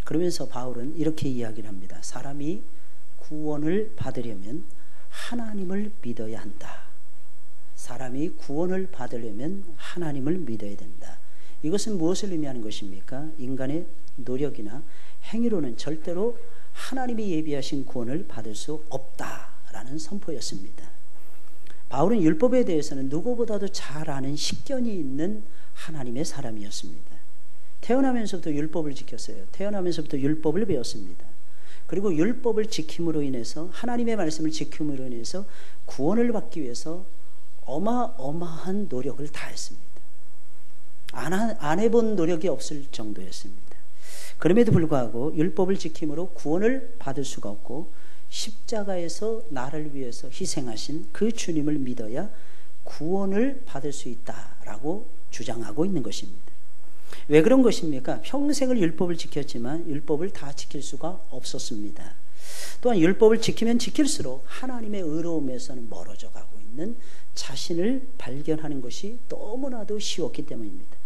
그러면서 바울은 이렇게 이야기를 합니다. 사람이 구원을 받으려면 하나님을 믿어야 한다. 사람이 구원을 받으려면 하나님을 믿어야 된다. 이것은 무엇을 의미하는 것입니까? 인간의 노력이나 행위로는 절대로 하나님이 예비하신 구원을 받을 수 없다라는 선포였습니다. 바울은 율법에 대해서는 누구보다도 잘 아는 식견이 있는 하나님의 사람이었습니다. 태어나면서부터 율법을 지켰어요. 태어나면서부터 율법을 배웠습니다. 그리고 율법을 지킴으로 인해서, 하나님의 말씀을 지킴으로 인해서 구원을 받기 위해서 어마어마한 노력을 다했습니다. 안 해본 노력이 없을 정도였습니다. 그럼에도 불구하고 율법을 지킴으로 구원을 받을 수가 없고, 십자가에서 나를 위해서 희생하신 그 주님을 믿어야 구원을 받을 수 있다라고 주장하고 있는 것입니다. 왜 그런 것입니까? 평생을 율법을 지켰지만 율법을 다 지킬 수가 없었습니다. 또한 율법을 지키면 지킬수록 하나님의 의로움에서는 멀어져 가고 있는 자신을 발견하는 것이 너무나도 쉬웠기 때문입니다.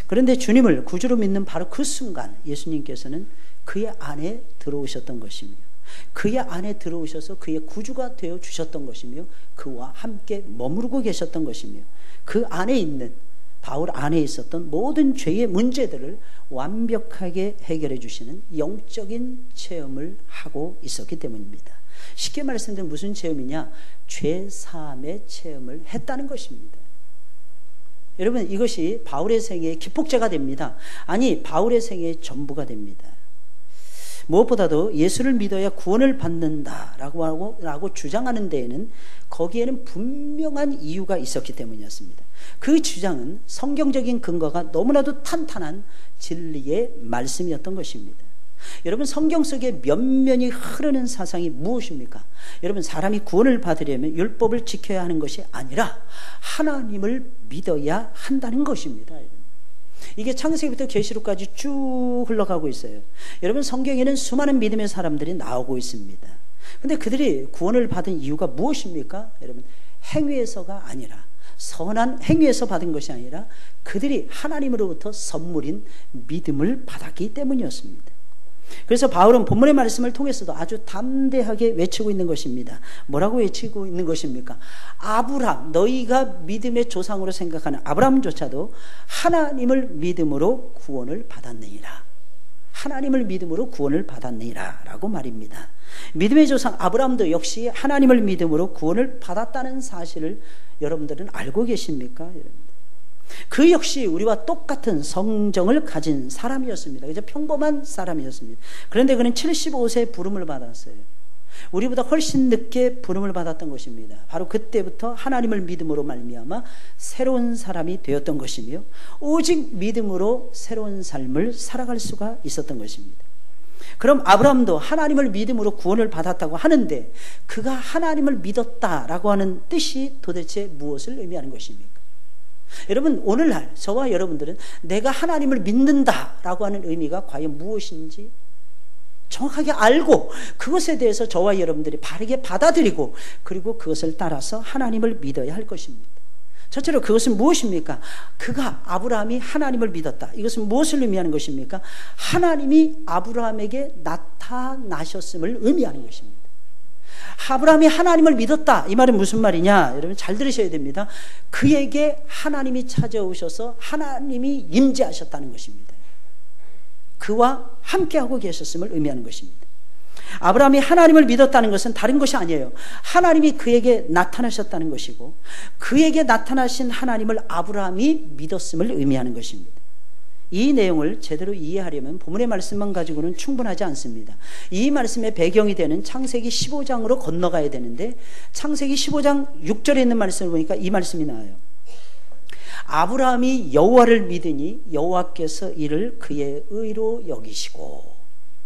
그런데 주님을 구주로 믿는 바로 그 순간 예수님께서는 그의 안에 들어오셨던 것이며, 그의 안에 들어오셔서 그의 구주가 되어 주셨던 것이며, 그와 함께 머무르고 계셨던 것이며, 그 안에 있는, 바울 안에 있었던 모든 죄의 문제들을 완벽하게 해결해 주시는 영적인 체험을 하고 있었기 때문입니다. 쉽게 말씀드리면 무슨 체험이냐? 죄 사함의 체험을 했다는 것입니다. 여러분, 이것이 바울의 생애의 기폭제가 됩니다. 아니, 바울의 생애의 전부가 됩니다. 무엇보다도 예수를 믿어야 구원을 받는다라고 주장하는 데에는, 거기에는 분명한 이유가 있었기 때문이었습니다. 그 주장은 성경적인 근거가 너무나도 탄탄한 진리의 말씀이었던 것입니다. 여러분, 성경 속에 면면이 흐르는 사상이 무엇입니까? 여러분, 사람이 구원을 받으려면 율법을 지켜야 하는 것이 아니라 하나님을 믿어야 한다는 것입니다. 이게 창세기부터 계시록까지 쭉 흘러가고 있어요. 여러분, 성경에는 수많은 믿음의 사람들이 나오고 있습니다. 근데 그들이 구원을 받은 이유가 무엇입니까? 여러분, 행위에서가 아니라, 선한 행위에서 받은 것이 아니라 그들이 하나님으로부터 선물인 믿음을 받았기 때문이었습니다. 그래서 바울은 본문의 말씀을 통해서도 아주 담대하게 외치고 있는 것입니다. 뭐라고 외치고 있는 것입니까? 아브라함, 너희가 믿음의 조상으로 생각하는 아브라함조차도 하나님을 믿음으로 구원을 받았느니라. 하나님을 믿음으로 구원을 받았느니라 라고 말입니다. 믿음의 조상 아브라함도 역시 하나님을 믿음으로 구원을 받았다는 사실을 여러분들은 알고 계십니까? 그 역시 우리와 똑같은 성정을 가진 사람이었습니다. 그저 평범한 사람이었습니다. 그런데 그는 75세에 부름을 받았어요. 우리보다 훨씬 늦게 부름을 받았던 것입니다. 바로 그때부터 하나님을 믿음으로 말미암아 새로운 사람이 되었던 것이며, 오직 믿음으로 새로운 삶을 살아갈 수가 있었던 것입니다. 그럼 아브라함도 하나님을 믿음으로 구원을 받았다고 하는데, 그가 하나님을 믿었다라고 하는 뜻이 도대체 무엇을 의미하는 것입니까? 여러분, 오늘날 저와 여러분들은 내가 하나님을 믿는다라고 하는 의미가 과연 무엇인지 정확하게 알고, 그것에 대해서 저와 여러분들이 바르게 받아들이고, 그리고 그것을 따라서 하나님을 믿어야 할 것입니다. 첫째로 그것은 무엇입니까? 그가, 아브라함이 하나님을 믿었다. 이것은 무엇을 의미하는 것입니까? 하나님이 아브라함에게 나타나셨음을 의미하는 것입니다. 아브라함이 하나님을 믿었다. 이 말은 무슨 말이냐? 여러분 잘 들으셔야 됩니다. 그에게 하나님이 찾아오셔서 하나님이 임재하셨다는 것입니다. 그와 함께하고 계셨음을 의미하는 것입니다. 아브라함이 하나님을 믿었다는 것은 다른 것이 아니에요. 하나님이 그에게 나타나셨다는 것이고, 그에게 나타나신 하나님을 아브라함이 믿었음을 의미하는 것입니다. 이 내용을 제대로 이해하려면 본문의 말씀만 가지고는 충분하지 않습니다. 이 말씀의 배경이 되는 창세기 15장으로 건너가야 되는데, 창세기 15장 6절에 있는 말씀을 보니까 이 말씀이 나와요. 아브라함이 여호와를 믿으니 여호와께서 이를 그의 의로 여기시고.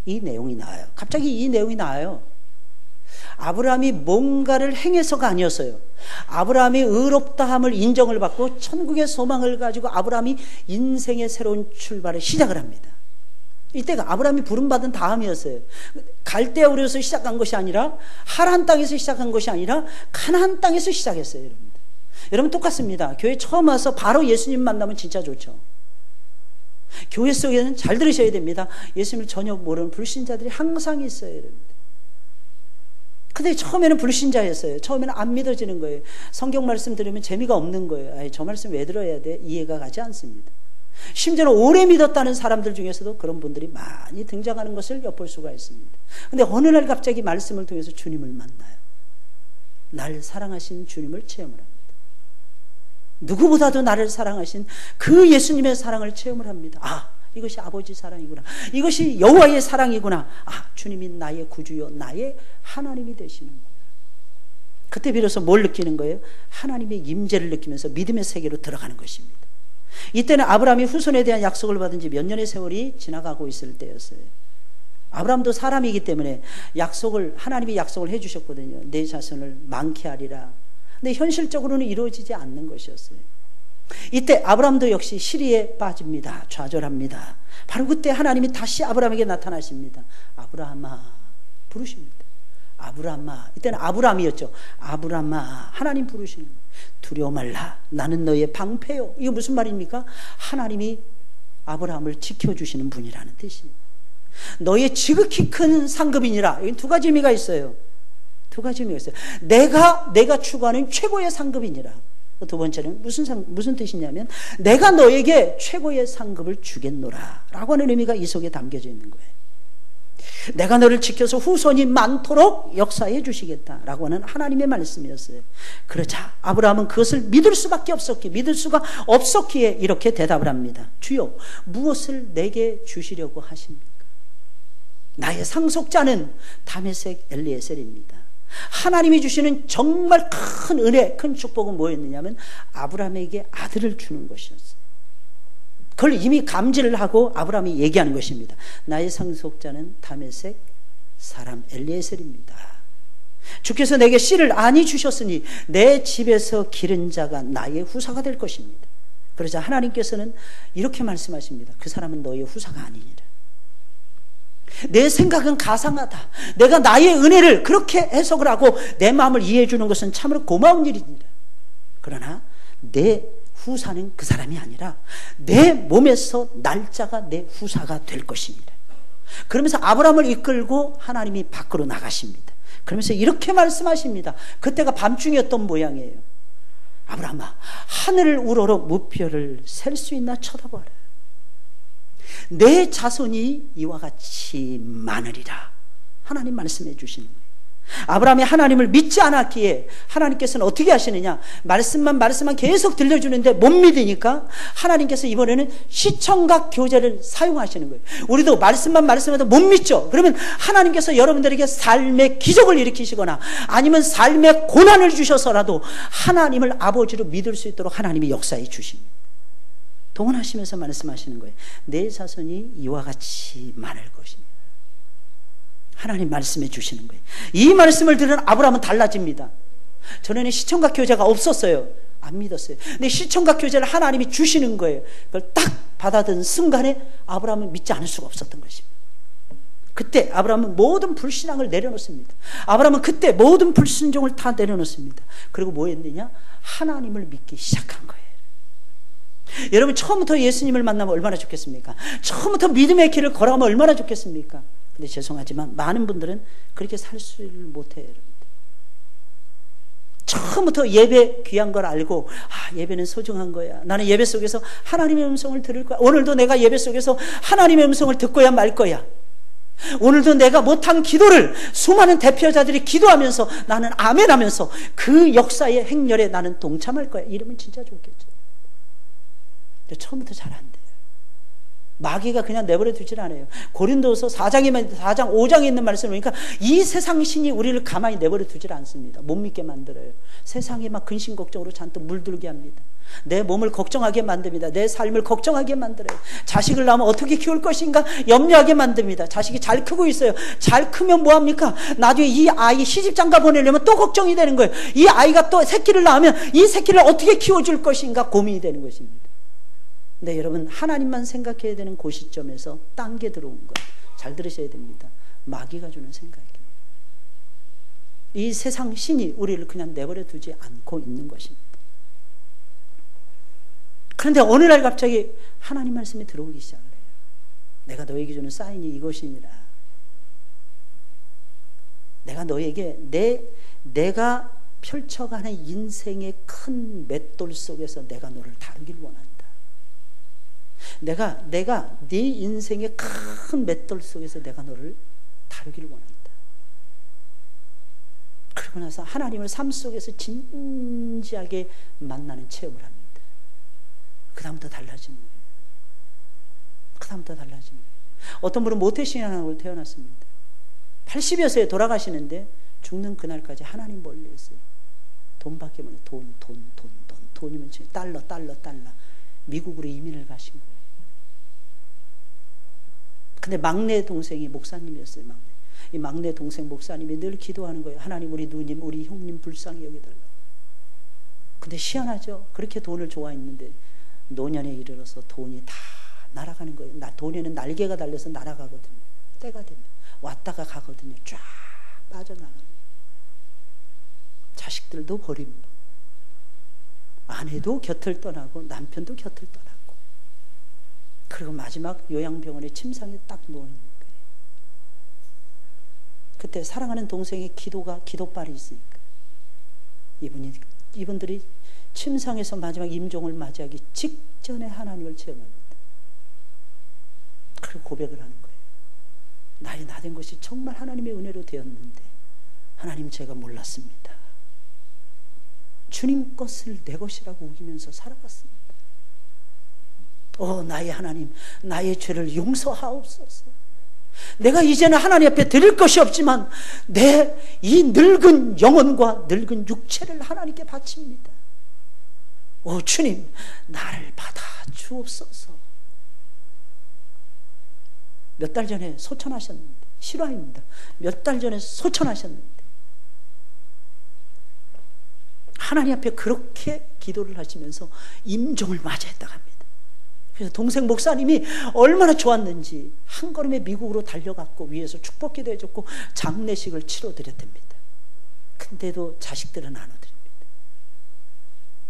이 내용이 나와요. 갑자기 이 내용이 나와요. 아브라함이 뭔가를 행해서가 아니었어요. 아브라함이 의롭다함을 인정을 받고 천국의 소망을 가지고 아브라함이 인생의 새로운 출발을 시작을 합니다. 이때가 아브라함이 부름받은 다음이었어요. 갈대아 우르에서 시작한 것이 아니라, 하란 땅에서 시작한 것이 아니라 가나안 땅에서 시작했어요. 여러분 똑같습니다. 교회 처음 와서 바로 예수님 만나면 진짜 좋죠. 교회 속에는 잘 들으셔야 됩니다. 예수님을 전혀 모르는 불신자들이 항상 있어야 됩니다. 근데 처음에는 불신자였어요. 처음에는 안 믿어지는 거예요. 성경 말씀 들으면 재미가 없는 거예요. 아이, 저 말씀 왜 들어야 돼? 이해가 가지 않습니다. 심지어는 오래 믿었다는 사람들 중에서도 그런 분들이 많이 등장하는 것을 엿볼 수가 있습니다. 근데 어느 날 갑자기 말씀을 통해서 주님을 만나요. 날 사랑하신 주님을 체험을 합니다. 누구보다도 나를 사랑하신 그 예수님의 사랑을 체험을 합니다. 아, 이것이 아버지 사랑이구나. 이것이 여호와의 사랑이구나. 아, 주님이 나의 구주요, 나의 하나님이 되시는 거예요. 그때 비로소 뭘 느끼는 거예요? 하나님의 임재를 느끼면서 믿음의 세계로 들어가는 것입니다. 이때는 아브라함이 후손에 대한 약속을 받은 지 몇 년의 세월이 지나가고 있을 때였어요. 아브라함도 사람이기 때문에 하나님이 약속을 해주셨거든요. 내 자손을 많게 하리라. 근데 현실적으로는 이루어지지 않는 것이었어요. 이때 아브라함도 역시 시리에 빠집니다. 좌절합니다. 바로 그때 하나님이 다시 아브라함에게 나타나십니다. 아브라함아 부르십니다. 아브라함아, 이때는 아브라함이었죠. 아브라함아, 하나님 부르시는 거예요. 두려워 말라, 나는 너의 방패요. 이거 무슨 말입니까? 하나님이 아브라함을 지켜주시는 분이라는 뜻이에요. 너의 지극히 큰 상급이니라. 여기 두 가지 의미가 있어요. 두 가지 의미가 있어요. 내가 추구하는 최고의 상급이니라. 두 번째는 무슨 뜻이냐면 내가 너에게 최고의 상급을 주겠노라 라고 하는 의미가 이 속에 담겨져 있는 거예요. 내가 너를 지켜서 후손이 많도록 역사해 주시겠다라고 하는 하나님의 말씀이었어요. 그러자 아브라함은 그것을 믿을 수가 없었기에 이렇게 대답을 합니다. 주여, 무엇을 내게 주시려고 하십니까? 나의 상속자는 다메섹 엘리에셀입니다. 하나님이 주시는 정말 큰 은혜, 큰 축복은 뭐였느냐면 아브라함에게 아들을 주는 것이었어요. 그걸 이미 감지를 하고 아브라함이 얘기하는 것입니다. 나의 상속자는 다메섹 사람 엘리에셀입니다. 주께서 내게 씨를 안이 주셨으니 내 집에서 기른 자가 나의 후사가 될 것입니다. 그러자 하나님께서는 이렇게 말씀하십니다. 그 사람은 너의 후사가 아니니라. 내 생각은 가상하다. 내가 나의 은혜를 그렇게 해석을 하고 내 마음을 이해해 주는 것은 참으로 고마운 일입니다. 그러나 내 후사는 그 사람이 아니라 내 몸에서 날짜가 내 후사가 될 것입니다. 그러면서 아브라함을 이끌고 하나님이 밖으로 나가십니다. 그러면서 이렇게 말씀하십니다. 그때가 밤중이었던 모양이에요. 아브라함아, 하늘을 우러러 무뼈를 셀 수 있나 쳐다봐라. 내 자손이 이와 같이 많으리라. 하나님 말씀해 주시는 거예요. 아브라함이 하나님을 믿지 않았기에 하나님께서는 어떻게 하시느냐, 말씀만 계속 들려주는데 못 믿으니까 하나님께서 이번에는 시청각 교제를 사용하시는 거예요. 우리도 말씀만 말씀해도 못 믿죠. 그러면 하나님께서 여러분들에게 삶의 기적을 일으키시거나 아니면 삶의 고난을 주셔서라도 하나님을 아버지로 믿을 수 있도록 하나님이 역사해 주십니다. 동원하시면서 말씀하시는 거예요. 내 자손이 이와 같이 많을 것입니다. 하나님 말씀해 주시는 거예요. 이 말씀을 들은 아브라함은 달라집니다. 전에는 시청각 교제가 없었어요. 안 믿었어요. 근데 시청각 교제를 하나님이 주시는 거예요. 그걸 딱 받아든 순간에 아브라함은 믿지 않을 수가 없었던 것입니다. 그때 아브라함은 모든 불신앙을 내려놓습니다. 아브라함은 그때 모든 불순종을 다 내려놓습니다. 그리고 뭐 했느냐? 하나님을 믿기 시작한 거예요. 여러분, 처음부터 예수님을 만나면 얼마나 좋겠습니까? 처음부터 믿음의 길을 걸어가면 얼마나 좋겠습니까? 근데 죄송하지만 많은 분들은 그렇게 살 수를 못해요. 여러분. 처음부터 예배 귀한 걸 알고, 아, 예배는 소중한 거야. 나는 예배 속에서 하나님의 음성을 들을 거야. 오늘도 내가 예배 속에서 하나님의 음성을 듣고야 말 거야. 오늘도 내가 못한 기도를 수많은 대표자들이 기도하면서 나는 아멘하면서 그 역사의 행렬에 나는 동참할 거야. 이러면 진짜 좋겠죠. 처음부터 잘 안 돼요. 마귀가 그냥 내버려 두질 않아요. 고린도서 4장 5장에 있는 말씀을 보니까 이 세상 신이 우리를 가만히 내버려 두질 않습니다. 못 믿게 만들어요. 세상에 막 근심 걱정으로 잔뜩 물들게 합니다. 내 몸을 걱정하게 만듭니다. 내 삶을 걱정하게 만들어요. 자식을 낳으면 어떻게 키울 것인가 염려하게 만듭니다. 자식이 잘 크고 있어요. 잘 크면 뭐합니까? 나중에 이 아이 시집장가 보내려면 또 걱정이 되는 거예요. 이 아이가 또 새끼를 낳으면 이 새끼를 어떻게 키워줄 것인가 고민이 되는 것입니다. 근데 여러분, 하나님만 생각해야 되는 그 시점에서 딴 게 들어온 것, 잘 들으셔야 됩니다. 마귀가 주는 생각이에요. 이 세상 신이 우리를 그냥 내버려 두지 않고 있는 것입니다. 그런데 어느 날 갑자기 하나님 말씀이 들어오기 시작을 해요. 내가 너에게 주는 사인이 이것이니라. 내가 너에게 내가 펼쳐가는 인생의 큰 맷돌 속에서 내가 너를 다루길 원한다. 내가 네 인생의 큰 맷돌 속에서 내가 너를 다루길 원한다. 그러고 나서 하나님을 삶 속에서 진지하게 만나는 체험을 합니다. 그 다음부터 달라지는 거예요. 그 다음부터 달라지는 거예요. 어떤 분은 모태신앙으로 태어났습니다. 80여세에 돌아가시는데 죽는 그날까지 하나님 멀리했어요. 돈밖에 몰라요. 돈이면 달러. 미국으로 이민을 가신 거예요. 근데 막내 동생이 목사님이었어요. 이 막내 동생 목사님이 늘 기도하는 거예요. 하나님, 우리 누님, 우리 형님 불쌍히 여겨달라고. 근데 희한하죠. 그렇게 돈을 좋아했는데 노년에 이르러서 돈이 다 날아가는 거예요. 돈에는 날개가 달려서 날아가거든요. 때가 되면 왔다가 가거든요. 쫙 빠져나가는. 자식들도 버립니다. 아내도 곁을 떠나고 남편도 곁을 떠나고. 그리고 마지막 요양병원에 침상에 딱 누워있는 거예요. 그때 사랑하는 동생의 기도발이 있으니까 이분들이 침상에서 마지막 임종을 맞이하기 직전에 하나님을 체험합니다. 그리고 고백을 하는 거예요. 나의 나된 것이 정말 하나님의 은혜로 되었는데 하나님, 제가 몰랐습니다. 주님 것을 내 것이라고 우기면서 살아갔습니다. 나의 하나님, 나의 죄를 용서하옵소서. 내가 이제는 하나님 앞에 드릴 것이 없지만 내 이 늙은 영혼과 늙은 육체를 하나님께 바칩니다. 주님, 나를 받아 주옵소서. 몇 달 전에 소천하셨는데, 실화입니다. 몇 달 전에 소천하셨는데 하나님 앞에 그렇게 기도를 하시면서 임종을 맞이했다고 합니다. 그래서 동생 목사님이 얼마나 좋았는지 한 걸음에 미국으로 달려갔고 위에서 축복기도 해줬고 장례식을 치러드렸답니다. 근데도 자식들은 안 오드립니다.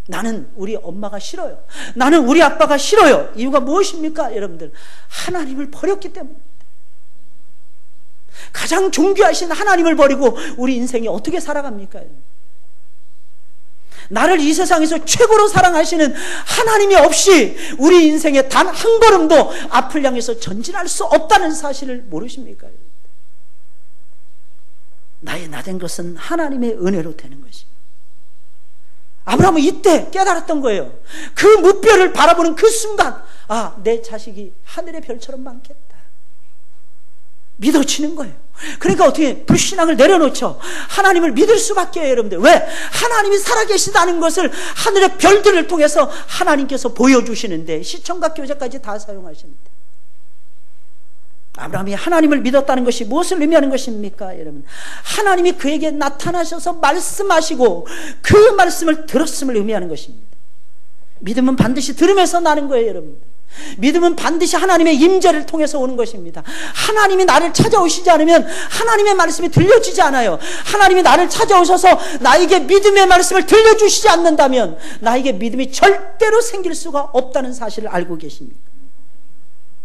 나는 우리 엄마가 싫어요. 나는 우리 아빠가 싫어요. 이유가 무엇입니까? 여러분들, 하나님을 버렸기 때문입니다. 가장 존귀하신 하나님을 버리고 우리 인생이 어떻게 살아갑니까? 나를 이 세상에서 최고로 사랑하시는 하나님이 없이 우리 인생에 단 한 걸음도 앞을 향해서 전진할 수 없다는 사실을 모르십니까? 나의 나된 것은 하나님의 은혜로 되는 것입니다. 아브라함은 이때 깨달았던 거예요. 그 무뼈를 바라보는 그 순간, 내 자식이 하늘의 별처럼 많겠다. 믿어지는 거예요. 그러니까 어떻게 불신앙을 내려놓죠. 하나님을 믿을 수밖에 해요. 여러분들, 왜? 하나님이 살아계시다는 것을 하늘의 별들을 통해서 하나님께서 보여주시는데, 시청각 교재까지 다 사용하시는데, 아브라함이 하나님을 믿었다는 것이 무엇을 의미하는 것입니까? 여러분, 하나님이 그에게 나타나셔서 말씀하시고 그 말씀을 들었음을 의미하는 것입니다. 믿음은 반드시 들으면서 나는 거예요. 여러분, 믿음은 반드시 하나님의 임재를 통해서 오는 것입니다. 하나님이 나를 찾아오시지 않으면 하나님의 말씀이 들려지지 않아요. 하나님이 나를 찾아오셔서 나에게 믿음의 말씀을 들려주시지 않는다면 나에게 믿음이 절대로 생길 수가 없다는 사실을 알고 계십니까?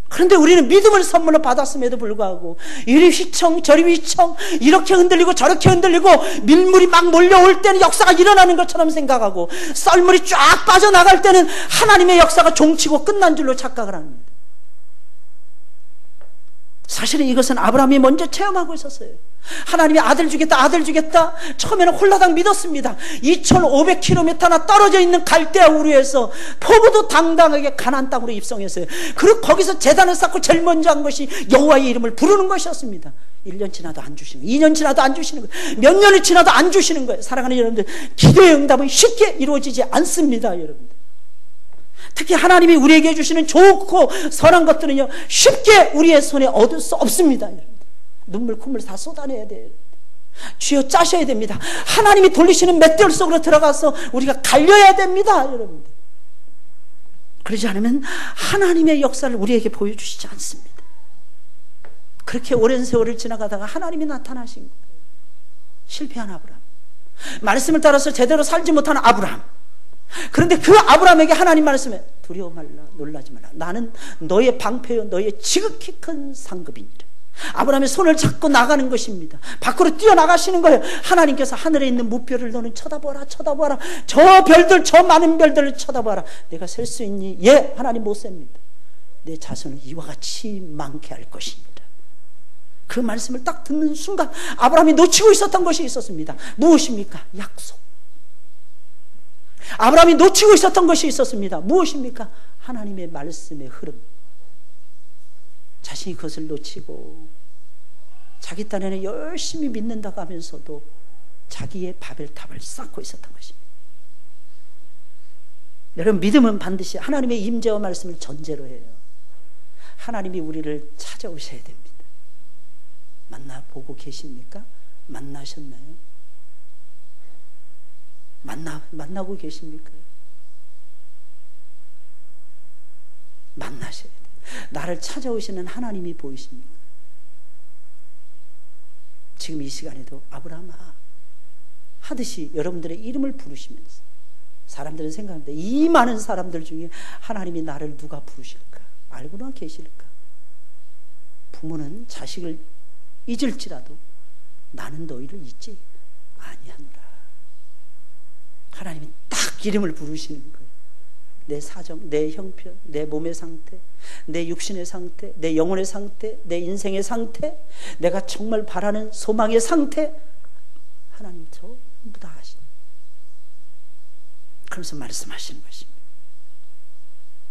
그런데 우리는 믿음을 선물로 받았음에도 불구하고 이리 휘청 저리 휘청, 이렇게 흔들리고 저렇게 흔들리고 밀물이 막 몰려올 때는 역사가 일어나는 것처럼 생각하고 썰물이 쫙 빠져나갈 때는 하나님의 역사가 종치고 끝난 줄로 착각을 합니다. 사실은 이것은 아브라함이 먼저 체험하고 있었어요. 하나님이 아들 주겠다. 처음에는 홀라당 믿었습니다. 2500km나 떨어져 있는 갈대아 우르에서 포부도 당당하게 가나안 땅으로 입성했어요. 그리고 거기서 제단을 쌓고 제일 먼저 한 것이 여호와의 이름을 부르는 것이었습니다. 1년 지나도 안 주시는 거예요. 2년 지나도 안 주시는 거예요. 몇 년이 지나도 안 주시는 거예요. 사랑하는 여러분들, 기도의 응답은 쉽게 이루어지지 않습니다. 여러분들, 특히 하나님이 우리에게 주시는 좋고 선한 것들은요, 쉽게 우리의 손에 얻을 수 없습니다. 여러분들, 눈물 콧물 다 쏟아내야 돼요. 쥐어 짜셔야 됩니다. 하나님이 돌리시는 맷돌 속으로 들어가서 우리가 갈려야 됩니다. 여러분들, 그러지 않으면 하나님의 역사를 우리에게 보여주시지 않습니다. 그렇게 오랜 세월을 지나가다가 하나님이 나타나신 거예요. 실패한 아브라함, 말씀을 따라서 제대로 살지 못한 아브라함, 그런데 그 아브라함에게 하나님 말씀에 두려워 말라, 놀라지 말라. 나는 너의 방패요, 너의 지극히 큰 상급이니라. 아브라함의 손을 잡고 나가는 것입니다. 밖으로 뛰어나가시는 거예요. 하나님께서 하늘에 있는 무별을 너는 쳐다보아라, 쳐다보아라. 저 별들, 저 많은 별들을 쳐다보아라. 내가 셀 수 있니? 예, 하나님 못 셉니다. 내 자손을 이와 같이 많게 할 것입니다. 그 말씀을 딱 듣는 순간 아브라함이 놓치고 있었던 것이 있었습니다. 무엇입니까? 약속. 아브라함이 놓치고 있었던 것이 있었습니다. 무엇입니까? 하나님의 말씀의 흐름. 자신이 그것을 놓치고 자기 딴에는 열심히 믿는다고 하면서도 자기의 바벨탑을 쌓고 있었던 것입니다. 여러분, 믿음은 반드시 하나님의 임재와 말씀을 전제로 해요. 하나님이 우리를 찾아오셔야 됩니다. 만나보고 계십니까? 만나셨나요? 만나고 계십니까? 만나셔야 돼요. 나를 찾아오시는 하나님이 보이십니까? 지금 이 시간에도 아브라함아 하듯이 여러분들의 이름을 부르시면서 사람들은 생각합니다. 이 많은 사람들 중에 하나님이 나를 누가 부르실까? 알고나 계실까? 부모는 자식을 잊을지라도 나는 너희를 잊지 아니하노라. 하나님이 딱 이름을 부르시는 거예요. 내 사정, 내 형편, 내 몸의 상태, 내 육신의 상태, 내 영혼의 상태, 내 인생의 상태, 내가 정말 바라는 소망의 상태, 하나님 전부 다 아시는. 그러면서 말씀하시는 것입니다.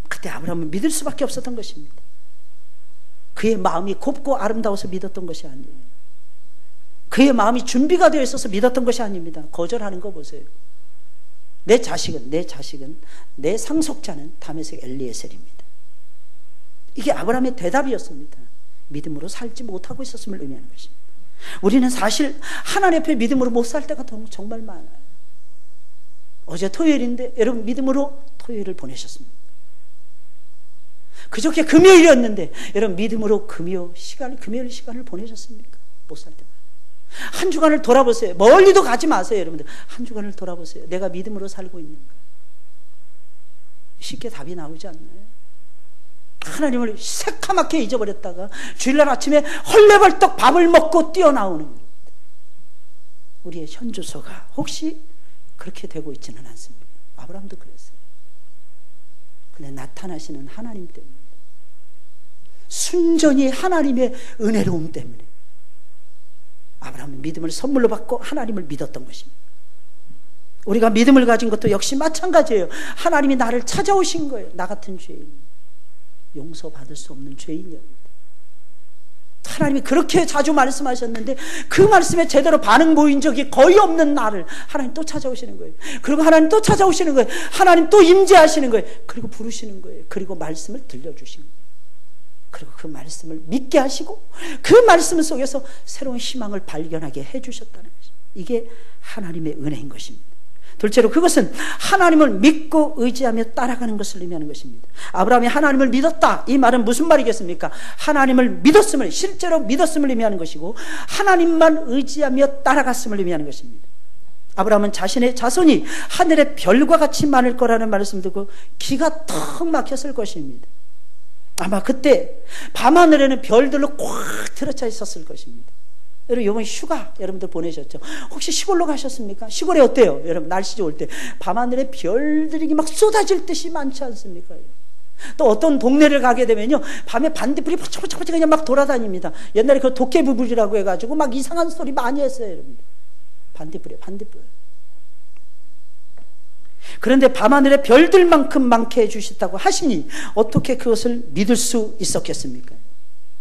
그때 아브라함은 믿을 수밖에 없었던 것입니다. 그의 마음이 곱고 아름다워서 믿었던 것이 아니에요. 그의 마음이 준비가 되어 있어서 믿었던 것이 아닙니다. 거절하는 거 보세요. 내 자식은 내 상속자는 다메섹 엘리에셀입니다. 이게 아브라함의 대답이었습니다. 믿음으로 살지 못하고 있었음을 의미하는 것입니다. 우리는 사실 하나님 앞에 믿음으로 못 살 때가 정말 많아요. 어제 토요일인데 여러분 믿음으로 토요일을 보내셨습니다. 그저께 금요일이었는데 여러분 믿음으로 금요일 시간을 보내셨습니까? 못 살 때만. 한 주간을 돌아보세요. 멀리도 가지 마세요. 여러분들 한 주간을 돌아보세요. 내가 믿음으로 살고 있는가? 쉽게 답이 나오지 않나요? 하나님을 새카맣게 잊어버렸다가 주일날 아침에 헐레벌떡 밥을 먹고 뛰어나오는 우리의 현주소가 혹시 그렇게 되고 있지는 않습니다. 아브라함도 그랬어요. 근데 나타나시는 하나님 때문에, 순전히 하나님의 은혜로움 때문에 아브라함은 믿음을 선물로 받고 하나님을 믿었던 것입니다. 우리가 믿음을 가진 것도 역시 마찬가지예요. 하나님이 나를 찾아오신 거예요. 나 같은 죄인, 용서받을 수 없는 죄인이었는데 하나님이 그렇게 자주 말씀하셨는데 그 말씀에 제대로 반응 보인 적이 거의 없는 나를 하나님 또 찾아오시는 거예요. 그리고 하나님 또 찾아오시는 거예요. 하나님 또 임재하시는 거예요. 그리고 부르시는 거예요. 그리고 말씀을 들려주신 거예요. 그리고 그 말씀을 믿게 하시고 그 말씀 속에서 새로운 희망을 발견하게 해주셨다는 것입니다. 이게 하나님의 은혜인 것입니다. 둘째로 그것은 하나님을 믿고 의지하며 따라가는 것을 의미하는 것입니다. 아브라함이 하나님을 믿었다, 이 말은 무슨 말이겠습니까? 하나님을 믿었음을, 실제로 믿었음을 의미하는 것이고 하나님만 의지하며 따라갔음을 의미하는 것입니다. 아브라함은 자신의 자손이 하늘의 별과 같이 많을 거라는 말씀 듣고 기가 턱 막혔을 것입니다. 아마 그때 밤하늘에는 별들로 꽉 들어차 있었을 것입니다. 여러분 이번 휴가 여러분들 보내셨죠? 혹시 시골로 가셨습니까? 시골에 어때요? 여러분 날씨 좋을 때 밤하늘에 별들이 막 쏟아질 듯이 많지 않습니까? 또 어떤 동네를 가게 되면요 밤에 반딧불이 퍼쩍퍼쩍 그냥 막 돌아다닙니다. 옛날에 그 도깨비불이라고 해가지고 막 이상한 소리 많이 했어요. 여러분 반딧불이에요. 반딧불. 그런데 밤하늘에 별들만큼 많게 해주셨다고 하시니 어떻게 그것을 믿을 수 있었겠습니까?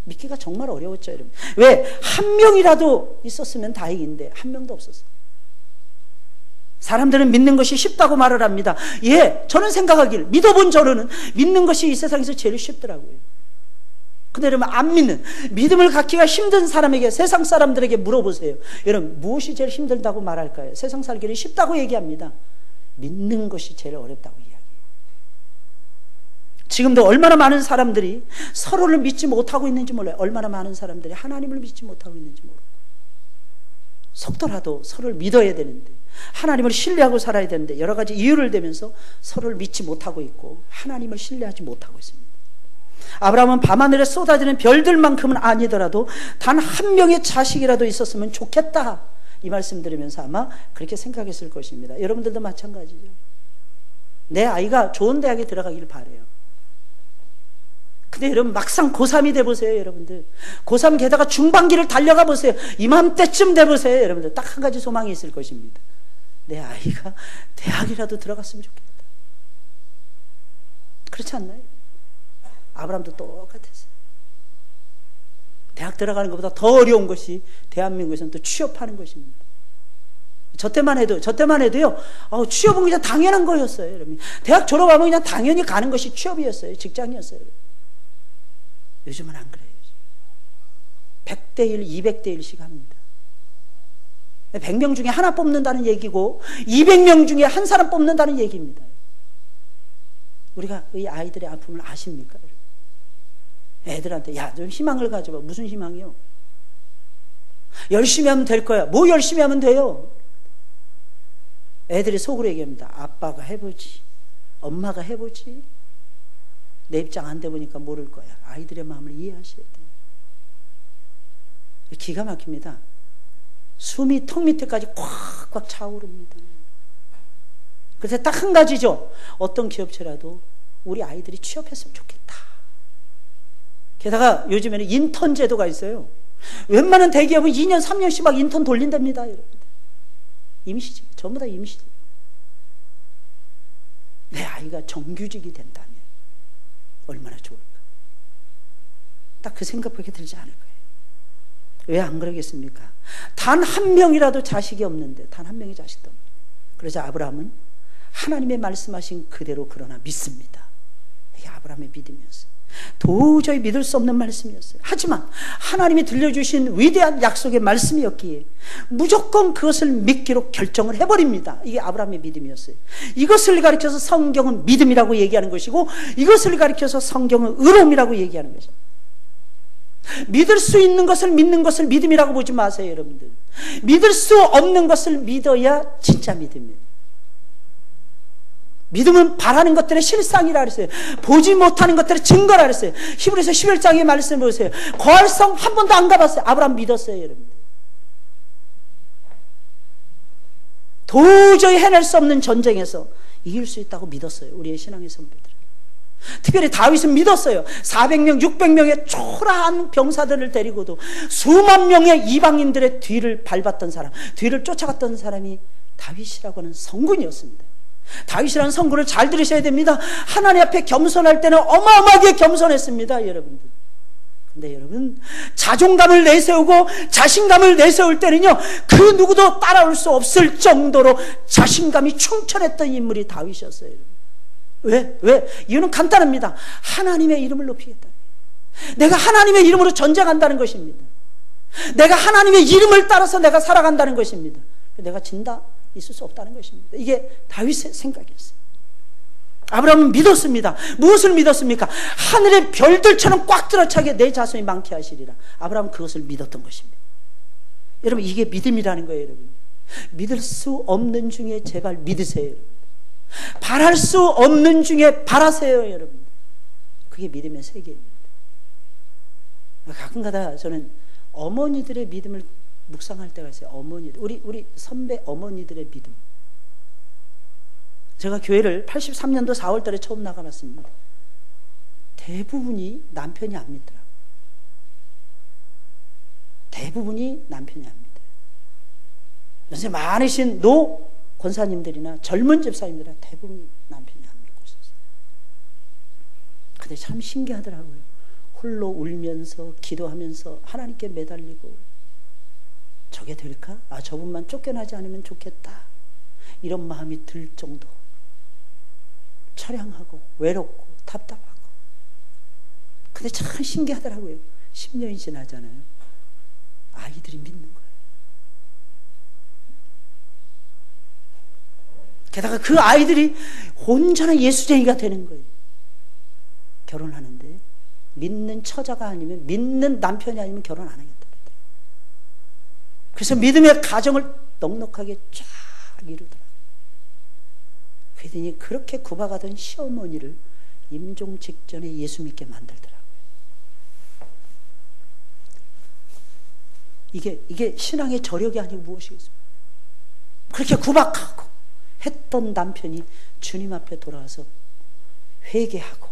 믿기가 정말 어려웠죠, 여러분. 왜? 한 명이라도 있었으면 다행인데 한 명도 없었어요. 사람들은 믿는 것이 쉽다고 말을 합니다. 예, 저는 생각하길 믿어본 저로는 믿는 것이 이 세상에서 제일 쉽더라고요. 근데 여러분 안 믿는, 믿음을 갖기가 힘든 사람에게, 세상 사람들에게 물어보세요. 여러분 무엇이 제일 힘들다고 말할까요? 세상 살기는 쉽다고 얘기합니다. 믿는 것이 제일 어렵다고 이야기해요. 지금도 얼마나 많은 사람들이 서로를 믿지 못하고 있는지 몰라요. 얼마나 많은 사람들이 하나님을 믿지 못하고 있는지 모르고 속더라도 서로를 믿어야 되는데, 하나님을 신뢰하고 살아야 되는데 여러 가지 이유를 대면서 서로를 믿지 못하고 있고 하나님을 신뢰하지 못하고 있습니다. 아브라함은 밤하늘에 쏟아지는 별들만큼은 아니더라도 단 한 명의 자식이라도 있었으면 좋겠다, 이 말씀 들으면서 아마 그렇게 생각했을 것입니다. 여러분들도 마찬가지죠. 내 아이가 좋은 대학에 들어가길 바라요. 근데 여러분 막상 고3이 돼보세요. 여러분들 고3 게다가 중반기를 달려가 보세요. 이맘때쯤 돼보세요. 여러분들 딱 한 가지 소망이 있을 것입니다. 내 아이가 대학이라도 들어갔으면 좋겠다. 그렇지 않나요? 아브라함도 똑같았어요. 대학 들어가는 것보다 더 어려운 것이 대한민국에서는 또 취업하는 것입니다. 저 때만 해도요, 취업은 그냥 당연한 거였어요. 여러분. 대학 졸업하면 그냥 당연히 가는 것이 취업이었어요. 직장이었어요. 요즘은 안 그래요. 100대 1, 200대 1씩 합니다. 100명 중에 하나 뽑는다는 얘기고 200명 중에 한 사람 뽑는다는 얘기입니다. 우리가 이 아이들의 아픔을 아십니까? 애들한테 야, 좀 희망을 가져봐. 무슨 희망이요? 열심히 하면 될 거야. 뭐 열심히 하면 돼요? 애들이 속으로 얘기합니다. 아빠가 해보지, 엄마가 해보지. 내 입장 안 돼 보니까 모를 거야. 아이들의 마음을 이해하셔야 돼요. 기가 막힙니다. 숨이 턱 밑에까지 콱콱 차오릅니다. 그래서 딱 한 가지죠. 어떤 기업체라도 우리 아이들이 취업했으면 좋겠다. 게다가 요즘에는 인턴 제도가 있어요. 웬만한 대기업은 2년 3년씩 막 인턴 돌린답니다. 여러분들. 임시직, 전부 다 임시직. 내 아이가 정규직이 된다면 얼마나 좋을까. 딱 그 생각밖에 들지 않을 거예요. 왜 안 그러겠습니까? 단 한 명이라도 자식이 없는데, 단 한 명의 자식도 없는데. 그래서 아브라함은 하나님의 말씀하신 그대로 그러나 믿습니다. 이게 아브라함의 믿음이었어요. 도저히 믿을 수 없는 말씀이었어요. 하지만 하나님이 들려주신 위대한 약속의 말씀이었기에 무조건 그것을 믿기로 결정을 해버립니다. 이게 아브라함의 믿음이었어요. 이것을 가리켜서 성경은 믿음이라고 얘기하는 것이고, 이것을 가리켜서 성경은 의로움이라고 얘기하는 것입니다. 믿을 수 있는 것을 믿는 것을 믿음이라고 보지 마세요. 여러분들, 믿을 수 없는 것을 믿어야 진짜 믿음이에요. 믿음은 바라는 것들의 실상이라 그랬어요. 보지 못하는 것들의 증거라 그랬어요. 히브리서 11장의 말씀 보세요. 거할 성 한 번도 안 가봤어요. 아브라함 믿었어요. 여러분, 도저히 해낼 수 없는 전쟁에서 이길 수 있다고 믿었어요. 우리의 신앙의 선배들. 특별히 다윗은 믿었어요. 400명, 600명의 초라한 병사들을 데리고도 수만 명의 이방인들의 뒤를 밟았던 사람, 뒤를 쫓아갔던 사람이 다윗이라고 하는 성군이었습니다. 다윗이라는 성군을 잘 들으셔야 됩니다. 하나님 앞에 겸손할 때는 어마어마하게 겸손했습니다. 여러분들. 근데 여러분, 자존감을 내세우고 자신감을 내세울 때는요, 그 누구도 따라올 수 없을 정도로 자신감이 충천했던 인물이 다윗이었어요. 왜? 이유는 간단합니다. 하나님의 이름을 높이겠다. 내가 하나님의 이름으로 전쟁한다는 것입니다. 내가 하나님의 이름을 따라서 내가 살아간다는 것입니다. 내가 진다? 있을 수 없다는 것입니다. 이게 다윗의 생각이었어요. 아브라함은 믿었습니다. 무엇을 믿었습니까? 하늘의 별들처럼 꽉 들어차게 내 자손이 많게 하시리라. 아브라함은 그것을 믿었던 것입니다. 여러분, 이게 믿음이라는 거예요. 여러분, 믿을 수 없는 중에 제발 믿으세요. 바랄 수 없는 중에 바라세요. 여러분, 그게 믿음의 세계입니다. 가끔가다 저는 어머니들의 믿음을 묵상할 때가 있어요. 어머니들, 우리 선배 어머니들의 믿음. 제가 교회를 83년도 4월 달에 처음 나가봤습니다. 대부분이 남편이 안 믿더라고요. 대부분이 남편이 안 믿어요. 요새 많으신 노 권사님들이나 젊은 집사님들은 대부분이 남편이 안 믿고 있었어요. 근데 참 신기하더라고요. 홀로 울면서 기도하면서 하나님께 매달리고, 저게 될까? 저분만 쫓겨나지 않으면 좋겠다, 이런 마음이 들 정도 처량하고 외롭고 답답하고. 근데 참 신기하더라고요. 10년이 지나잖아요. 아이들이 믿는 거예요. 게다가 그 아이들이 온전한 예수쟁이가 되는 거예요. 결혼하는데 믿는 처자가 아니면, 믿는 남편이 아니면 결혼 안 하겠다. 그래서 믿음의 가정을 넉넉하게 쫙 이루더라. 그랬더니 그렇게 구박하던 시어머니를 임종 직전에 예수 믿게 만들더라고요. 이게 신앙의 저력이 아니고 무엇이겠습니까? 그렇게 구박하고 했던 남편이 주님 앞에 돌아와서 회개하고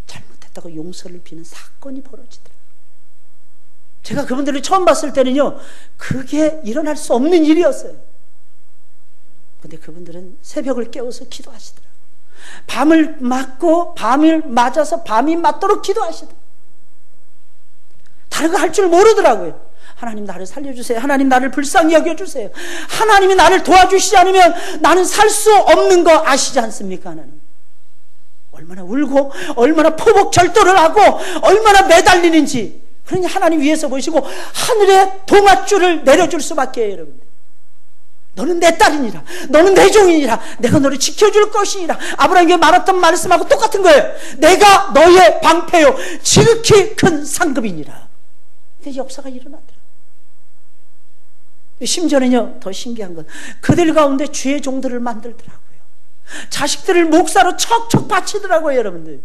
잘못했다고 용서를 비는 사건이 벌어지더라고요. 제가 그분들을 처음 봤을 때는요, 그게 일어날 수 없는 일이었어요. 근데 그분들은 새벽을 깨워서 기도하시더라고요. 밤을 맞고 밤을 맞아서 밤이 맞도록 기도하시더라고요. 다른 거 할 줄 모르더라고요. 하나님 나를 살려주세요. 하나님 나를 불쌍히 여겨주세요. 하나님이 나를 도와주시지 않으면 나는 살 수 없는 거 아시지 않습니까? 하나님 얼마나 울고 얼마나 포복절도를 하고 얼마나 매달리는지. 그러니 하나님 위에서 보시고 하늘에 동아줄을 내려줄 수밖에 해요. 여러분, 너는 내 딸이니라, 너는 내 종이니라, 내가 너를 지켜줄 것이니라. 아브라함에게 말했던 말씀하고 똑같은 거예요. 내가 너의 방패요 지극히 큰 상급이니라. 근데 역사가 일어나더라. 심지어는요, 더 신기한 건 그들 가운데 주의 종들을 만들더라고요. 자식들을 목사로 척척 바치더라고요. 여러분들,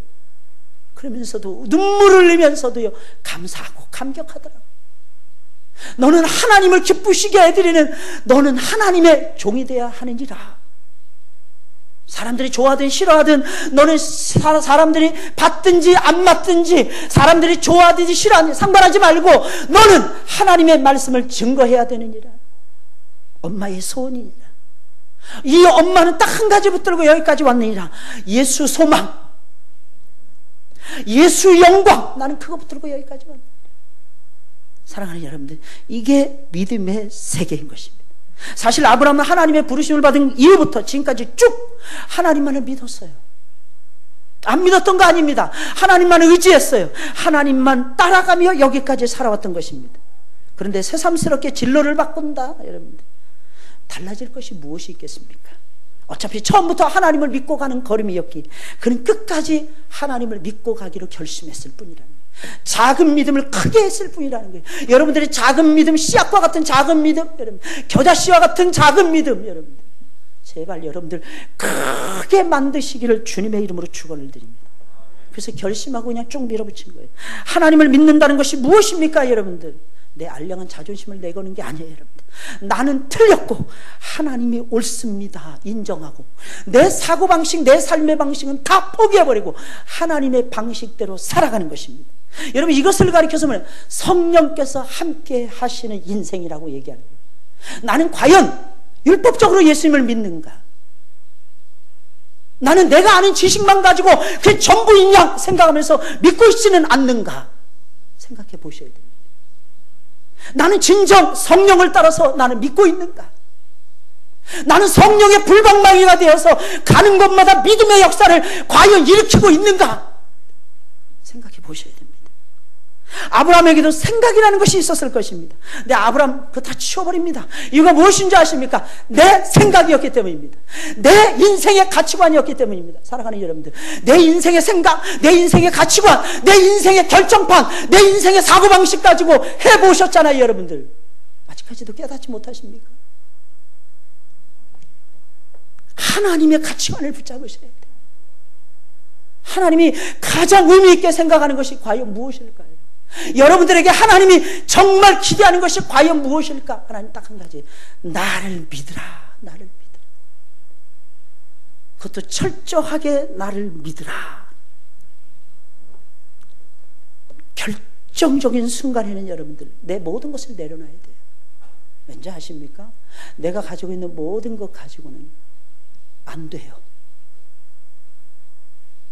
그러면서도 눈물을 흘리면서도요 감사하고 감격하더라고요. 너는 하나님을 기쁘시게 해드리는, 너는 하나님의 종이 되어야 하느니라. 사람들이 좋아하든 싫어하든, 너는 사람들이 받든지 안 받든지, 사람들이 좋아하든지 싫어하든지 상관하지 말고 너는 하나님의 말씀을 증거해야 되느니라. 엄마의 소원이니라. 이 엄마는 딱 한 가지 붙들고 여기까지 왔느니라. 예수 소망, 예수 영광, 나는 그거 붙들고 여기까지 왔느니라. 사랑하는 여러분들, 이게 믿음의 세계인 것입니다. 사실 아브라함은 하나님의 부르심을 받은 이후부터 지금까지 쭉 하나님만을 믿었어요. 안 믿었던 거 아닙니다. 하나님만 의지했어요. 하나님만 따라가며 여기까지 살아왔던 것입니다. 그런데 새삼스럽게 진로를 바꾼다. 여러분들, 달라질 것이 무엇이 있겠습니까? 어차피 처음부터 하나님을 믿고 가는 걸음이었기에 그는 끝까지 하나님을 믿고 가기로 결심했을 뿐이라는 거예요. 작은 믿음을 크게 했을 뿐이라는 거예요. 여러분들의 작은 믿음, 씨앗과 같은 작은 믿음, 여러분, 겨자씨와 같은 작은 믿음, 여러분들, 제발 여러분들 크게 만드시기를 주님의 이름으로 축원을 드립니다. 그래서 결심하고 그냥 쭉 밀어붙인 거예요. 하나님을 믿는다는 것이 무엇입니까? 여러분들, 내 알량한 자존심을 내거는 게 아니에요. 여러분들, 나는 틀렸고 하나님이 옳습니다 인정하고 내 사고방식, 내 삶의 방식은 다 포기해버리고 하나님의 방식대로 살아가는 것입니다. 여러분, 이것을 가리켜서 성령께서 함께 하시는 인생이라고 얘기하는 거예요. 나는 과연 율법적으로 예수님을 믿는가? 나는 내가 아는 지식만 가지고 그게 전부인 양 생각하면서 믿고 있지는 않는가? 생각해 보셔야 됩니다. 나는 진정 성령을 따라서 나는 믿고 있는가? 나는 성령의 불방망이가 되어서 가는 곳마다 믿음의 역사를 과연 일으키고 있는가? 생각해 보셔야 됩니다. 아브라함에게도 생각이라는 것이 있었을 것입니다. 근데 아브라함 그거 다 치워버립니다. 이유가 무엇인지 아십니까? 내 생각이었기 때문입니다. 내 인생의 가치관이었기 때문입니다. 사랑하는 여러분들, 내 인생의 생각, 내 인생의 가치관, 내 인생의 결정판, 내 인생의 사고방식 가지고 해보셨잖아요. 여러분들, 아직까지도 깨닫지 못하십니까? 하나님의 가치관을 붙잡으셔야 돼요. 하나님이 가장 의미 있게 생각하는 것이 과연 무엇일까요? 여러분들에게 하나님이 정말 기대하는 것이 과연 무엇일까? 하나님 딱 한 가지, 나를 믿으라. 나를 믿으라. 그것도 철저하게 나를 믿으라. 결정적인 순간에는 여러분들, 내 모든 것을 내려놔야 돼요. 왠지 아십니까? 내가 가지고 있는 모든 것 가지고는 안 돼요.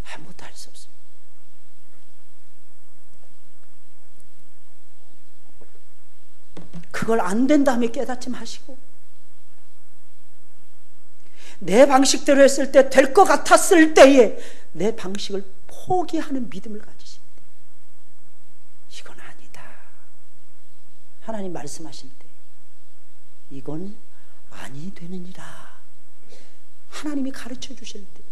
아무것도 할 수 없습니다. 그걸 안 된 다음에 깨닫지 마시고, 내 방식대로 했을 때 될 것 같았을 때에 내 방식을 포기하는 믿음을 가지십니다. 이건 아니다. 하나님 말씀하실 때 이건 아니 되느니라. 하나님이 가르쳐 주실 때,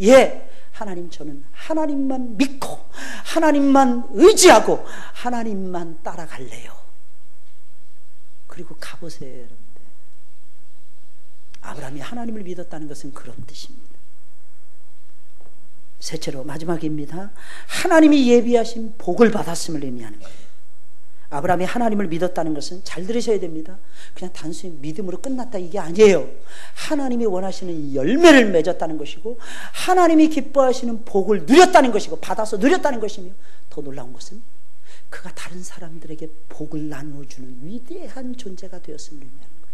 예, 하나님, 저는 하나님만 믿고 하나님만 의지하고 하나님만 따라갈래요. 그리고 가보세요, 여러분들. 아브라함이 하나님을 믿었다는 것은 그런 뜻입니다. 셋째로 마지막입니다. 하나님이 예비하신 복을 받았음을 의미하는 거예요. 아브라함이 하나님을 믿었다는 것은 잘 들으셔야 됩니다. 그냥 단순히 믿음으로 끝났다 이게 아니에요. 하나님이 원하시는 열매를 맺었다는 것이고 하나님이 기뻐하시는 복을 누렸다는 것이고 받아서 누렸다는 것이며 더 놀라운 것은 그가 다른 사람들에게 복을 나누어주는 위대한 존재가 되었음을 의미하는 거예요.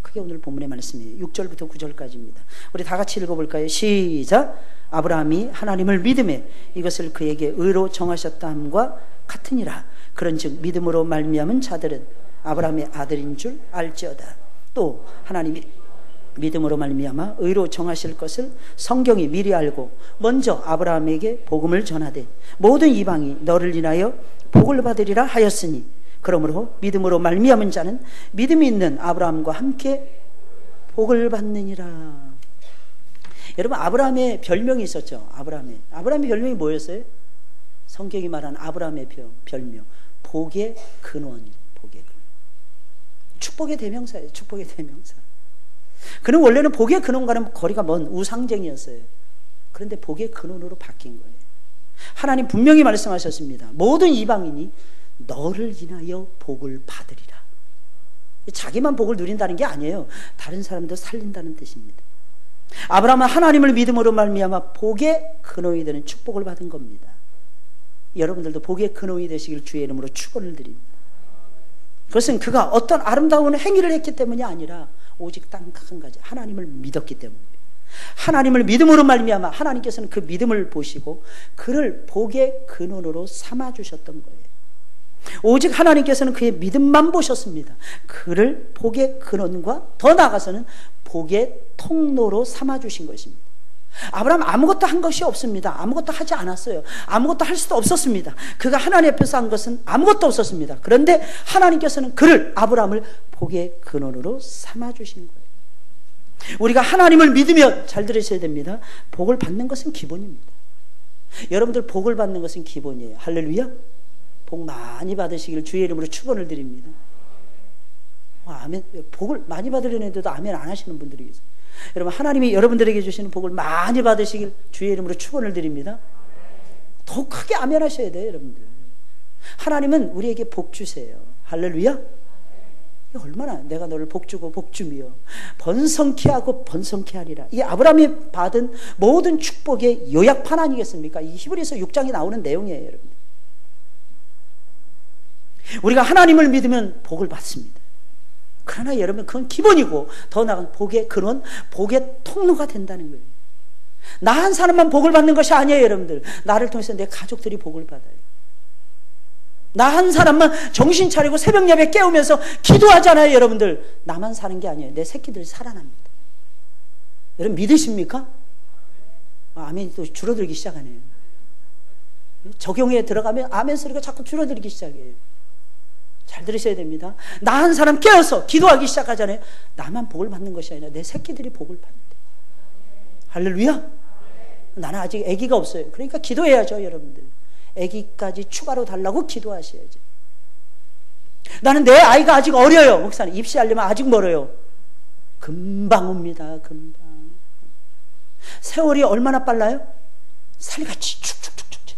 그게 오늘 본문의 말씀이에요. 6절부터 9절까지입니다. 우리 다 같이 읽어볼까요? 시작. 아브라함이 하나님을 믿음에 이것을 그에게 의로 정하셨다함과 같으니라. 그런즉 믿음으로 말미암은 자들은 아브라함의 아들인 줄 알지어다. 또 하나님이 믿음으로 말미암아 의로 정하실 것을 성경이 미리 알고 먼저 아브라함에게 복음을 전하되 모든 이방이 너를 인하여 복을 받으리라 하였으니 그러므로 믿음으로 말미암은 자는 믿음이 있는 아브라함과 함께 복을 받느니라. 여러분, 아브라함의 별명이 있었죠. 아브라함의 별명이 뭐였어요? 성경이 말하는 아브라함의 별명, 복의 근원. 복의 근원. 축복의 대명사예요. 축복의 대명사. 그는 원래는 복의 근원과는 거리가 먼 우상쟁이였어요. 그런데 복의 근원으로 바뀐 거예요. 하나님 분명히 말씀하셨습니다. 모든 이방인이 너를 인하여 복을 받으리라. 자기만 복을 누린다는 게 아니에요. 다른 사람도 살린다는 뜻입니다. 아브라함은 하나님을 믿음으로 말미암아 복의 근원이 되는 축복을 받은 겁니다. 여러분들도 복의 근원이 되시길 주의 이름으로 축원을 드립니다. 그것은 그가 어떤 아름다운 행위를 했기 때문이 아니라 오직 딱 한 가지, 하나님을 믿었기 때문입니다. 하나님을 믿음으로 말미암아 하나님께서는 그 믿음을 보시고 그를 복의 근원으로 삼아주셨던 거예요. 오직 하나님께서는 그의 믿음만 보셨습니다. 그를 복의 근원과 더 나아가서는 복의 통로로 삼아주신 것입니다. 아브라함 아무것도 한 것이 없습니다. 아무것도 하지 않았어요. 아무것도 할 수도 없었습니다. 그가 하나님 앞에서 한 것은 아무것도 없었습니다. 그런데 하나님께서는 그를, 아브라함을 복의 근원으로 삼아주신 거예요. 우리가 하나님을 믿으면, 잘 들으셔야 됩니다, 복을 받는 것은 기본입니다. 여러분들 복을 받는 것은 기본이에요. 할렐루야. 복 많이 받으시길 주의 이름으로 축원을 드립니다. 아멘. 복을 많이 받으려는데도 아멘 안 하시는 분들이 계세요. 여러분, 하나님이 여러분들에게 주시는 복을 많이 받으시길 주의 이름으로 축원을 드립니다. 더 크게 아멘 하셔야 돼요, 여러분들. 하나님은 우리에게 복 주세요. 할렐루야. 얼마나 내가 너를 복 주고 복 주며 번성케 하고 번성케 하리라. 이게 아브라함이 받은 모든 축복의 요약판 아니겠습니까? 이 히브리서 6장에 나오는 내용이에요, 여러분. 우리가 하나님을 믿으면 복을 받습니다. 그러나 여러분, 그건 기본이고 더 나아간 복의 근원, 복의 통로가 된다는 거예요. 나 한 사람만 복을 받는 것이 아니에요, 여러분들. 나를 통해서 내 가족들이 복을 받아요. 나 한 사람만 정신 차리고 새벽 예배 깨우면서 기도하잖아요, 여러분들. 나만 사는 게 아니에요. 내 새끼들이 살아납니다. 여러분 믿으십니까? 아멘이 또 줄어들기 시작하네요. 적용에 들어가면 아멘 소리가 자꾸 줄어들기 시작해요. 잘 들으셔야 됩니다. 나 한 사람 깨어서 기도하기 시작하잖아요. 나만 복을 받는 것이 아니라 내 새끼들이 복을 받는데. 할렐루야. 나는 아직 아기가 없어요. 그러니까 기도해야죠, 여러분들. 아기까지 추가로 달라고 기도하셔야죠. 나는 내 아이가 아직 어려요. 목사님, 입시하려면 아직 멀어요. 금방 옵니다. 금방. 세월이 얼마나 빨라요? 살같이 축축축축.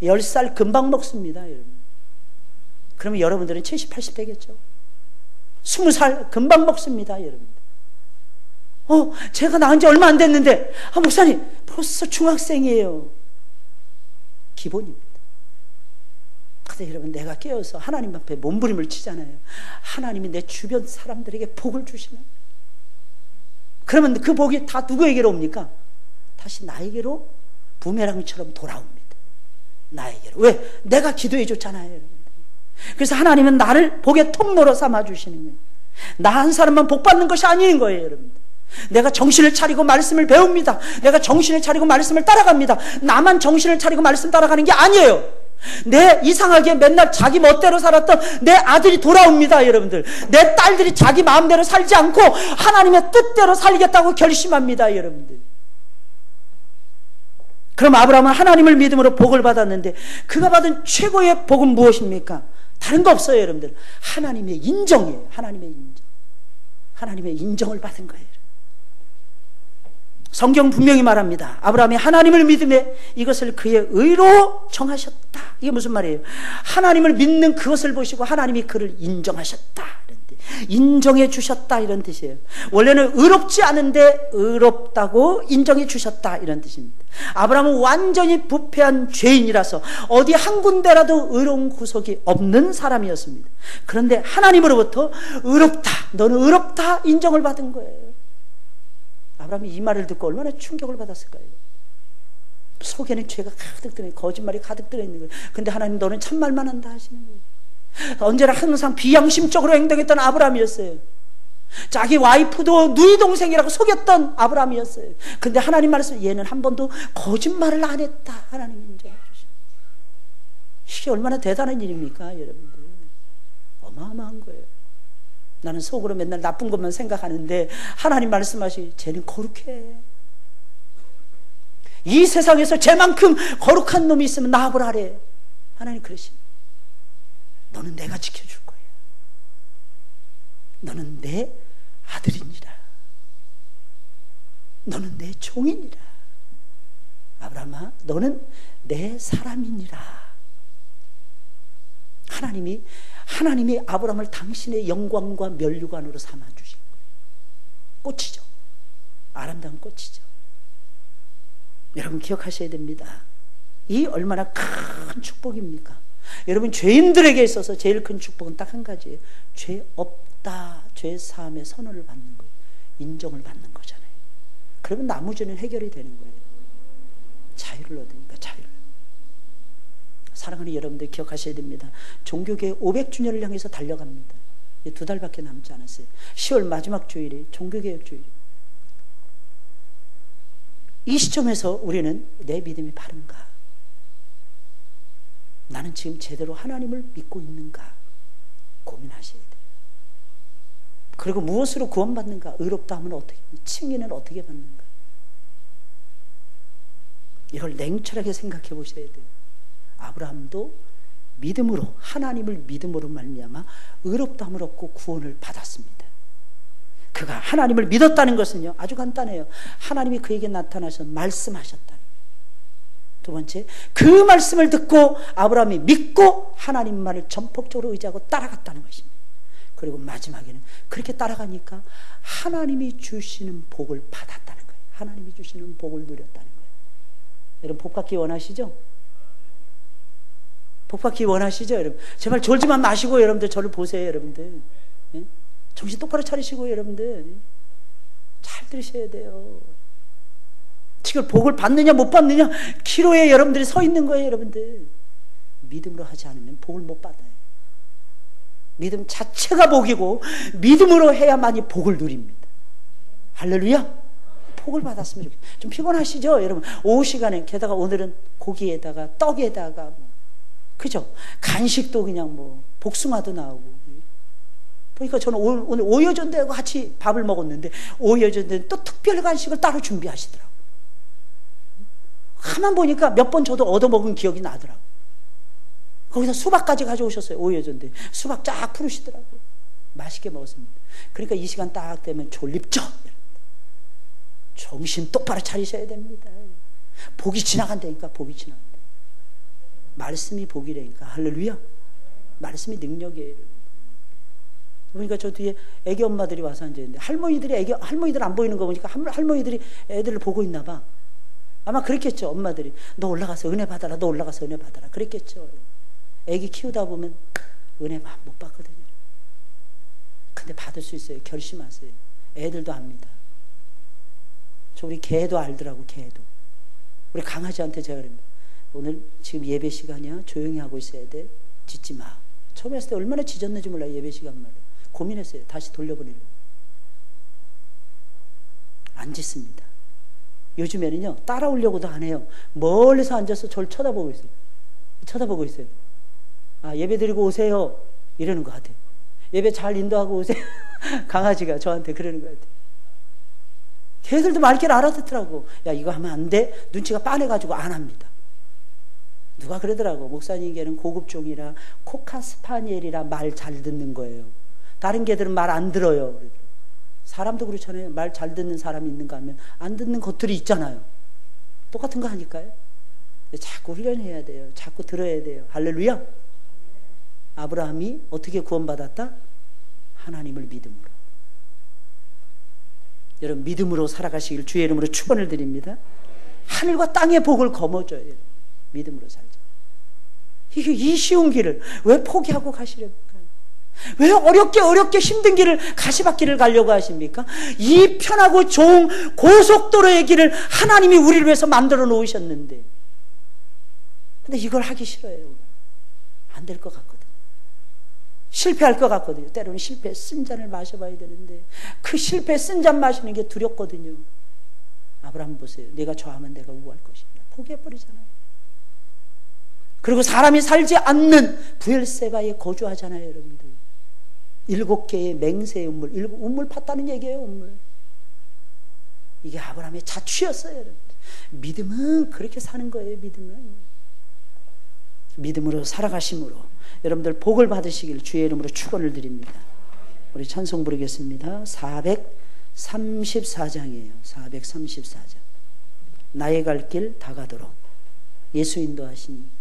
10살 금방 먹습니다, 여러분. 그러면 여러분들은 70, 80 되겠죠. 20살 금방 먹습니다, 여러분. 제가 낳은 지 얼마 안 됐는데, 목사님, 벌써 중학생이에요. 기본입니다. 근데 여러분, 내가 깨어서 하나님 앞에 몸부림을 치잖아요. 하나님이 내 주변 사람들에게 복을 주시나? 그러면 그 복이 다 누구에게로 옵니까? 다시 나에게로 부메랑처럼 돌아옵니다. 나에게로. 왜? 내가 기도해 줬잖아요, 여러분. 그래서 하나님은 나를 복의 통로로 삼아주시는 거예요. 나 한 사람만 복 받는 것이 아닌 거예요, 여러분. 내가 정신을 차리고 말씀을 배웁니다. 내가 정신을 차리고 말씀을 따라갑니다. 나만 정신을 차리고 말씀 따라가는 게 아니에요. 내 이상하게 맨날 자기 멋대로 살았던 내 아들이 돌아옵니다, 여러분들. 내 딸들이 자기 마음대로 살지 않고 하나님의 뜻대로 살겠다고 결심합니다, 여러분들. 그럼 아브라함은 하나님을 믿음으로 복을 받았는데 그가 받은 최고의 복은 무엇입니까? 다른 거 없어요, 여러분들. 하나님의 인정이에요. 하나님의 인정. 하나님의 인정을 받은 거예요. 성경 분명히 말합니다. 아브라함이 하나님을 믿음에 이것을 그의 의로 정하셨다. 이게 무슨 말이에요? 하나님을 믿는 그것을 보시고 하나님이 그를 인정하셨다. 이런 뜻. 인정해 주셨다. 이런 뜻이에요. 원래는 의롭지 않은데 의롭다고 인정해 주셨다. 이런 뜻입니다. 아브라함은 완전히 부패한 죄인이라서 어디 한 군데라도 의로운 구석이 없는 사람이었습니다. 그런데 하나님으로부터 의롭다. 너는 의롭다. 인정을 받은 거예요. 아브라함이 이 말을 듣고 얼마나 충격을 받았을까요? 속에는 죄가 가득 들어있는, 거짓말이 가득 들어있는 거예요. 근데 하나님 너는 참말만 한다 하시는 거예요. 언제나 항상 비양심적으로 행동했던 아브라함이었어요. 자기 와이프도 누이 동생이라고 속였던 아브라함이었어요. 근데 하나님 말씀, 얘는 한 번도 거짓말을 안 했다. 하나님 인정해 주십니다. 이게 얼마나 대단한 일입니까, 여러분들? 어마어마한 거예요. 나는 속으로 맨날 나쁜 것만 생각하는데 하나님 말씀하시, 쟤는 거룩해. 이 세상에서 쟤만큼 거룩한 놈이 있으면 나와보라래. 하나님 그러십니다. 너는 내가 지켜줄 거야. 너는 내 아들이니라. 너는 내 종이니라. 아브라함아, 너는 내 사람이니라. 하나님이 아브라함을 당신의 영광과 면류관으로 삼아주신 거예요. 꽃이죠. 아름다운 꽃이죠. 여러분 기억하셔야 됩니다. 이 얼마나 큰 축복입니까? 여러분, 죄인들에게 있어서 제일 큰 축복은 딱 한 가지예요. 죄 없다. 죄 사함의 선언을 받는 거예요. 인정을 받는 거잖아요. 그러면 나머지는 해결이 되는 거예요. 자유를 얻으니까 자유를. 사랑하는 여러분들 기억하셔야 됩니다. 종교개혁 500주년을 향해서 달려갑니다. 2달밖에 남지 않았어요. 10월 마지막 주일이 종교개혁 주일이에요. 이 시점에서 우리는 내 믿음이 바른가? 나는 지금 제대로 하나님을 믿고 있는가? 고민하셔야 돼요. 그리고 무엇으로 구원받는가? 의롭다 하면 어떻게, 칭의는 어떻게 받는가? 이걸 냉철하게 생각해 보셔야 돼요. 아브라함도 믿음으로, 하나님을 믿음으로 말미암아 의롭다함을 얻고 구원을 받았습니다. 그가 하나님을 믿었다는 것은요, 아주 간단해요. 하나님이 그에게 나타나서 말씀하셨다. 두 번째, 그 말씀을 듣고 아브라함이 믿고 하나님만을 전폭적으로 의지하고 따라갔다는 것입니다. 그리고 마지막에는 그렇게 따라가니까 하나님이 주시는 복을 받았다는 거예요. 하나님이 주시는 복을 누렸다는 거예요. 여러분, 복 받기 원하시죠? 복 받기 원하시죠, 여러분? 제발 졸지만 마시고 여러분들 저를 보세요, 여러분들. 예? 정신 똑바로 차리시고 여러분들 잘 들으셔야 돼요. 지금 복을 받느냐 못 받느냐 기로에 여러분들이 서 있는 거예요, 여러분들. 믿음으로 하지 않으면 복을 못 받아요. 믿음 자체가 복이고 믿음으로 해야만이 복을 누립니다. 할렐루야. 복을 받았으면 좋겠어요. 좀 피곤하시죠, 여러분? 오후 시간에 게다가 오늘은 고기에다가 떡에다가 그죠? 간식도 그냥 뭐 복숭아도 나오고. 그러니까 저는 오늘 오여전대하고 같이 밥을 먹었는데 오여전대는 또 특별 간식을 따로 준비하시더라고요. 가만 보니까 몇 번 저도 얻어먹은 기억이 나더라고요. 거기서 수박까지 가져오셨어요. 오여전대 수박 쫙 풀으시더라고요. 맛있게 먹었습니다. 그러니까 이 시간 딱 되면 졸립죠? 정신 똑바로 차리셔야 됩니다. 복이 지나간다니까. 복이 지나간다. 말씀이 복이라니까. 할렐루야. 말씀이 능력이에요. 그러니까 저 뒤에 애기 엄마들이 와서 앉아있는데 할머니들 안 보이는 거 보니까 할머니들이 애들을 보고 있나 봐. 아마 그랬겠죠. 엄마들이 너 올라가서 은혜 받아라. 너 올라가서 은혜 받아라. 그랬겠죠. 애기 키우다 보면 은혜 못 받거든요. 근데 받을 수 있어요. 결심하세요. 애들도 압니다. 저 우리 개도 알더라고. 개도. 우리 강아지한테 제가 그럽니다. 오늘 지금 예배 시간이야. 조용히 하고 있어야 돼. 짖지 마. 처음 했을 때 얼마나 짖었는지 몰라요. 예배 시간마다. 고민했어요. 다시 돌려보내려고. 안 짖습니다. 요즘에는요, 따라오려고도 안 해요. 멀리서 앉아서 저를 쳐다보고 있어요. 쳐다보고 있어요. 아, 예배 드리고 오세요. 이러는 것 같아요. 예배 잘 인도하고 오세요. 강아지가 저한테 그러는 것 같아요. 걔들도 말귀를 알아듣더라고. 야, 이거 하면 안 돼. 눈치가 빤해가지고 안 합니다. 누가 그러더라고. 목사님 개는 고급종이라 코카스파니엘이라 말 잘 듣는 거예요. 다른 개들은 말 안 들어요. 사람도 그렇잖아요. 말 잘 듣는 사람이 있는가 하면 안 듣는 것들이 있잖아요. 똑같은 거 하니까요. 자꾸 훈련해야 돼요. 자꾸 들어야 돼요. 할렐루야. 아브라함이 어떻게 구원받았다? 하나님을 믿음으로. 여러분 믿음으로 살아가시길 주의 이름으로 축원을 드립니다. 하늘과 땅의 복을 거머줘요. 믿음으로 살자. 이게 이 쉬운 길을 왜 포기하고 가시렵니까? 왜 어렵게 힘든 길을 가시밭길을 가려고 하십니까? 이 편하고 좋은 고속도로의 길을 하나님이 우리를 위해서 만들어 놓으셨는데, 근데 이걸 하기 싫어요. 안 될 것 같거든요. 실패할 것 같거든요. 때로는 실패 쓴 잔을 마셔봐야 되는데 그 실패 쓴 잔 마시는 게 두렵거든요. 아브라함 보세요. 내가 좌하면 내가 우할 것이냐. 포기해버리잖아요. 그리고 사람이 살지 않는 부엘세바에 거주하잖아요. 여러분들. 7개의 맹세의 우물, 우물 팠다는 얘기예요. 우물. 이게 아브라함의 자취였어요. 여러분들. 믿음은 그렇게 사는 거예요. 믿음으로 살아가심으로 여러분들 복을 받으시길 주의 이름으로 축원을 드립니다. 우리 찬송 부르겠습니다. 434장이에요. 434장. 나의 갈 길 다 가도록 예수 인도하신